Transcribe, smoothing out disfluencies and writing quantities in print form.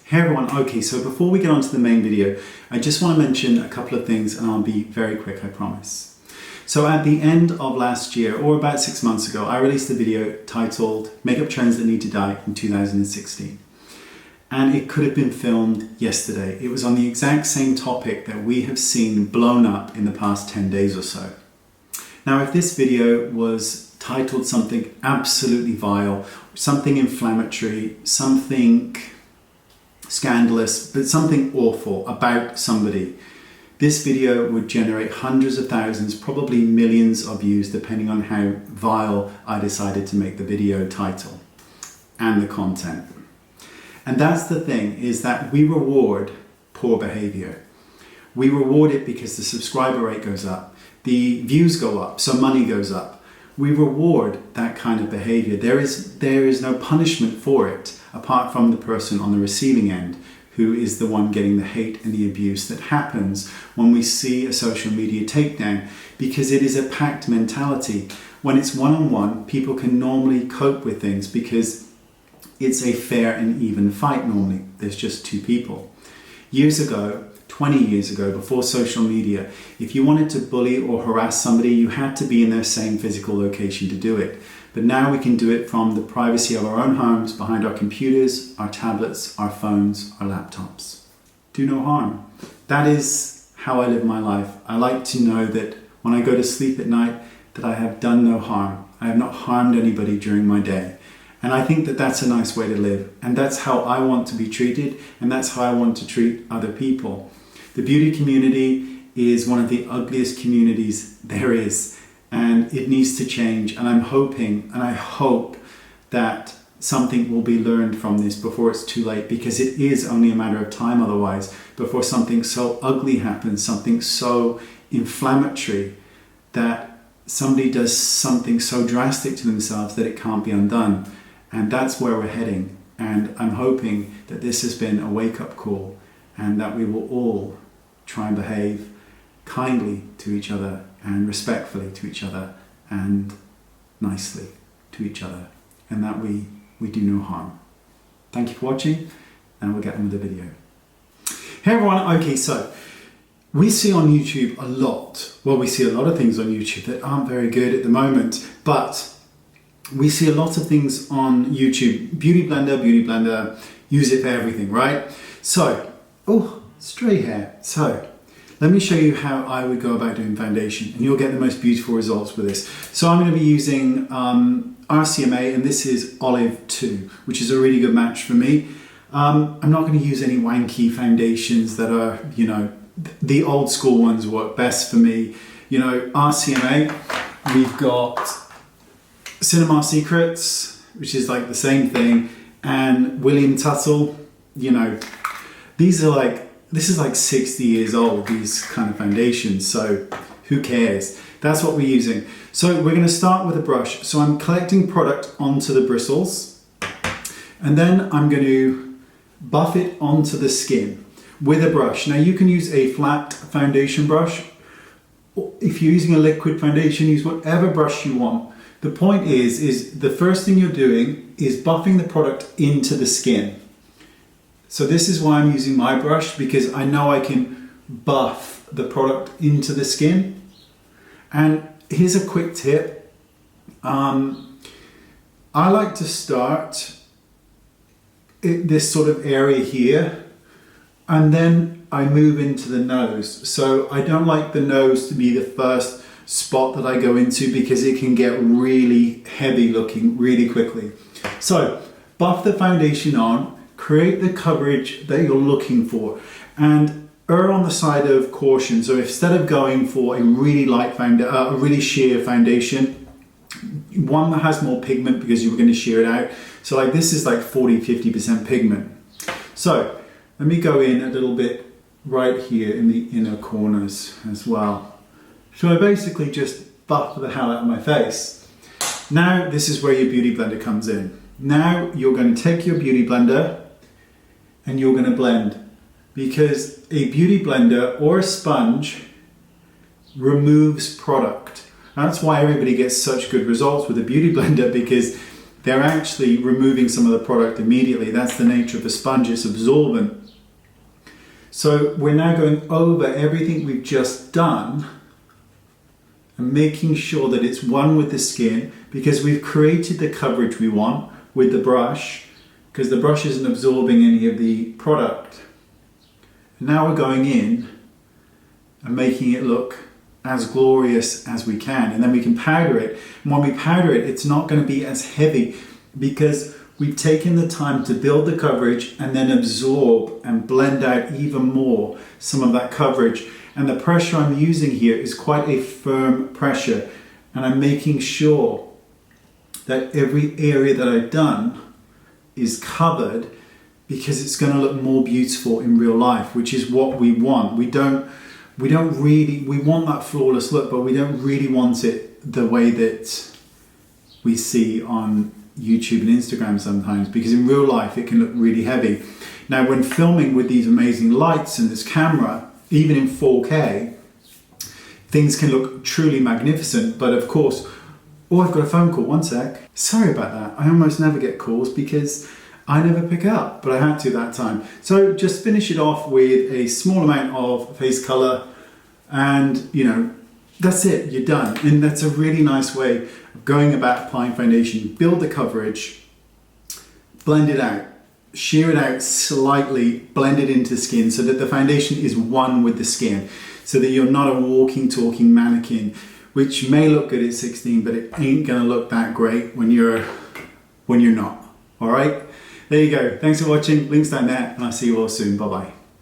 Hey everyone, okay, so before we get on to the main video, I just want to mention a couple of things and I'll be very quick, I promise. So at the end of last year, or about 6 months ago, I released a video titled Makeup Trends That Need to Die in 2016. And it could have been filmed yesterday. It was on the exact same topic that we have seen blown up in the past 10 days or so. Now, if this video was titled something absolutely vile, something inflammatory, something scandalous, but something awful about somebody, this video would generate hundreds of thousands, probably millions of views, depending on how vile I decided to make the video title and the content. And that's the thing, is that we reward poor behavior. We reward it because the subscriber rate goes up, the views go up, so money goes up. We reward that kind of behavior. There is no punishment for it, apart from the person on the receiving end, who is the one getting the hate and the abuse that happens when we see a social media takedown, because it is a packed mentality. When it's one-on-one, people can normally cope with things because it's a fair and even fight normally. There's just two people. Years ago, 20 years ago, before social media, if you wanted to bully or harass somebody, you had to be in their same physical location to do it. But now we can do it from the privacy of our own homes, behind our computers, our tablets, our phones, our laptops. Do no harm. That is how I live my life. I like to know that when I go to sleep at night, that I have done no harm. I have not harmed anybody during my day. And I think that that's a nice way to live. And that's how I want to be treated, and that's how I want to treat other people. The beauty community is one of the ugliest communities there is. And it needs to change, and I'm hoping, and I hope that something will be learned from this before it's too late, because it is only a matter of time otherwise before something so ugly happens, something so inflammatory, that somebody does something so drastic to themselves that it can't be undone. And that's where we're heading, and I'm hoping that this has been a wake-up call, and that we will all try and behave kindly to each other and respectfully to each other and nicely to each other, and that we do no harm. Thank you for watching, and we'll get on with the video. Hey everyone, okay, so we see on YouTube a lot, well, we see a lot of things on YouTube that aren't very good at the moment, but we see a lot of things on YouTube. Beauty Blender, use it for everything, right? So, oh, stray hair. So, let me show you how I would go about doing foundation, and you'll get the most beautiful results with this. So I'm going to be using RCMA, and this is Olive 2, which is a really good match for me. I'm not going to use any wanky foundations that are, you know, the old school ones work best for me. You know, RCMA, we've got Cinema Secrets, which is like the same thing, and William Tuttle. You know, these are like, this is like 60 years old, these kind of foundations, so who cares? That's what we're using. So we're going to start with a brush. So I'm collecting product onto the bristles, and then I'm going to buff it onto the skin with a brush. Now you can use a flat foundation brush. If you're using a liquid foundation, use whatever brush you want. The point is the first thing you're doing is buffing the product into the skin. So this is why I'm using my brush, because I know I can buff the product into the skin. And here's a quick tip. I like to start this sort of area here, and then I move into the nose. So I don't like the nose to be the first spot that I go into, because it can get really heavy looking really quickly. So buff the foundation on, create the coverage that you're looking for, and err on the side of caution. So instead of going for a really light a really sheer foundation, one that has more pigment because you were going to sheer it out. So like this is like 40-50% pigment. So let me go in a little bit right here in the inner corners as well. So I basically just buff the hell out of my face. Now this is where your Beauty Blender comes in. Now you're going to take your Beauty Blender and you're going to blend, because a beauty blender or a sponge removes product. That's why everybody gets such good results with a beauty blender, because they're actually removing some of the product immediately. That's the nature of a sponge, it's absorbent. So we're now going over everything we've just done and making sure that it's one with the skin, because we've created the coverage we want with the brush, because the brush isn't absorbing any of the product. Now we're going in and making it look as glorious as we can, and then we can powder it. And when we powder it, it's not going to be as heavy because we've taken the time to build the coverage and then absorb and blend out even more some of that coverage. And the pressure I'm using here is quite a firm pressure, and I'm making sure that every area that I've done is covered, because it's going to look more beautiful in real life, which is what we want. We want that flawless look, but we don't really want it the way that we see on YouTube and Instagram sometimes, because in real life it can look really heavy. Now, when filming with these amazing lights and this camera, even in 4K, things can look truly magnificent. But of course, oh, I've got a phone call, one sec. Sorry about that. I almost never get calls because I never pick up, but I had to that time. So just finish it off with a small amount of face color, and that's it, you're done. And that's a really nice way of going about applying foundation. Build the coverage, blend it out, shear it out slightly, blend it into the skin so that the foundation is one with the skin, so that you're not a walking, talking mannequin, which may look good at 16, but it ain't gonna look that great when you're not. All right, there you go. Thanks for watching. Links down there, and I'll see you all soon. Bye bye.